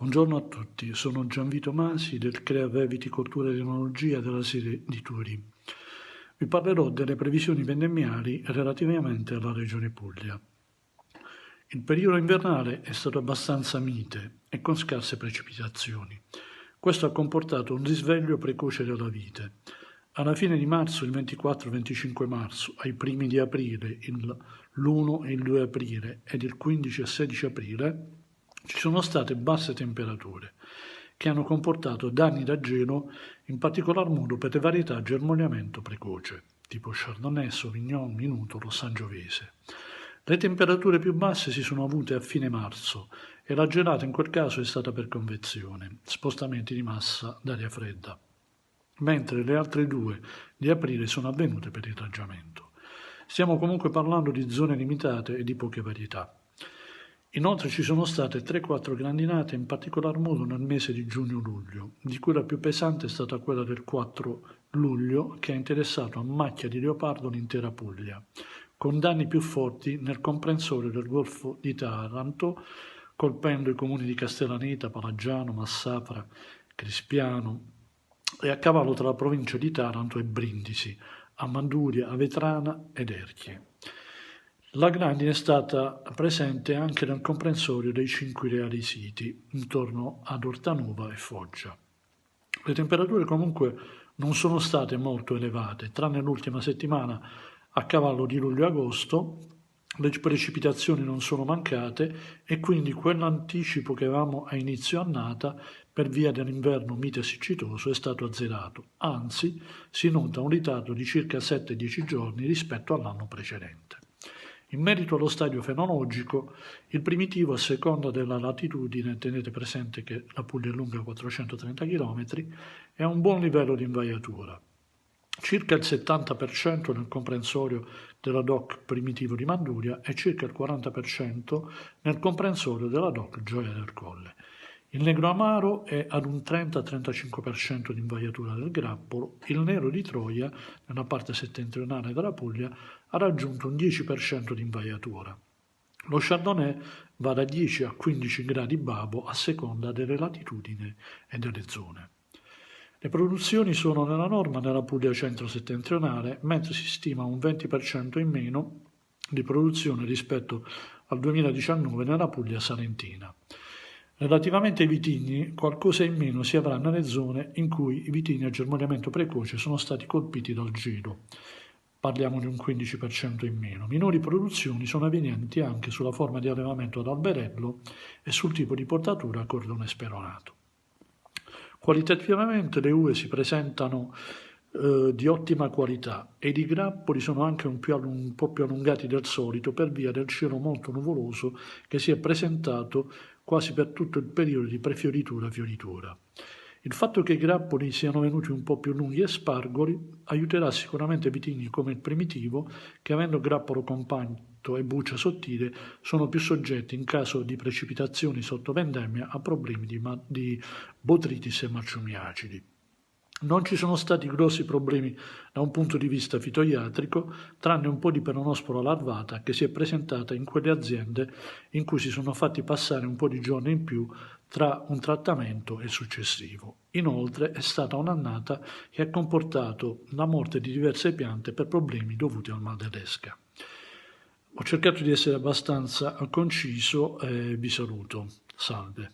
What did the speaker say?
Buongiorno a tutti, sono Gianvito Masi del CREAVE Viticoltura ed Enologia della sede di Turi. Vi parlerò delle previsioni vendemmiali relativamente alla Regione Puglia. Il periodo invernale è stato abbastanza mite e con scarse precipitazioni. Questo ha comportato un risveglio precoce della vite. Alla fine di marzo, il 24-25 marzo, ai primi di aprile, l'1 e il 2 aprile ed il 15 e 16 aprile, ci sono state basse temperature che hanno comportato danni da gelo, in particolar modo per le varietà a germogliamento precoce, tipo Chardonnay, Sauvignon, Minuto, Sangiovese. Le temperature più basse si sono avute a fine marzo e la gelata in quel caso è stata per convezione, spostamenti di massa d'aria fredda, mentre le altre due di aprile sono avvenute per irraggiamento. Stiamo comunque parlando di zone limitate e di poche varietà. Inoltre ci sono state 3-4 grandinate, in particolar modo nel mese di giugno-luglio, di cui la più pesante è stata quella del 4 luglio, che ha interessato a macchia di leopardo l'intera Puglia, con danni più forti nel comprensorio del Golfo di Taranto, colpendo i comuni di Castellaneta, Palagiano, Massafra, Crispiano e a cavallo tra la provincia di Taranto e Brindisi, a Manduria, Avetrana ed Erchie. La grandine è stata presente anche nel comprensorio dei 5 reali siti, intorno ad Ortanova e Foggia. Le temperature comunque non sono state molto elevate, tranne l'ultima settimana a cavallo di luglio-agosto. Le precipitazioni non sono mancate e quindi quell'anticipo che avevamo a inizio annata per via dell'inverno mite e siccitoso è stato azzerato, anzi si nota un ritardo di circa 7-10 giorni rispetto all'anno precedente. In merito allo stadio fenologico, il primitivo a seconda della latitudine, tenete presente che la Puglia è lunga 430 km, è a un buon livello di invaiatura. Circa il 70% nel comprensorio della DOC Primitivo di Manduria e circa il 40% nel comprensorio della DOC Gioia del Colle. Il negro amaro è ad un 30-35% di invaiatura del grappolo, il nero di Troia, nella parte settentrionale della Puglia, ha raggiunto un 10% di invaiatura. Lo Chardonnay va da 10 a 15 gradi babo a seconda delle latitudini e delle zone. Le produzioni sono nella norma nella Puglia centro-settentrionale, mentre si stima un 20% in meno di produzione rispetto al 2019 nella Puglia salentina. Relativamente ai vitigni, qualcosa in meno si avrà nelle zone in cui i vitigni a germogliamento precoce sono stati colpiti dal gelo. Parliamo di un 15% in meno. Minori produzioni sono avvenienti anche sulla forma di allevamento ad alberello e sul tipo di portatura a cordone speronato. Qualitativamente le uve si presentano di ottima qualità ed i grappoli sono anche un po' più allungati del solito per via del cielo molto nuvoloso che si è presentato quasi per tutto il periodo di prefioritura-fioritura. Il fatto che i grappoli siano venuti un po' più lunghi e spargoli aiuterà sicuramente vitigni come il primitivo che, avendo grappolo compatto e buccia sottile, sono più soggetti in caso di precipitazioni sotto vendemmia a problemi di botritis e marciumi acidi. Non ci sono stati grossi problemi da un punto di vista fitoiatrico, tranne un po' di peronospora larvata che si è presentata in quelle aziende in cui si sono fatti passare un po' di giorni in più tra un trattamento e il successivo. Inoltre è stata un'annata che ha comportato la morte di diverse piante per problemi dovuti al mal dell'esca. Ho cercato di essere abbastanza conciso e vi saluto. Salve.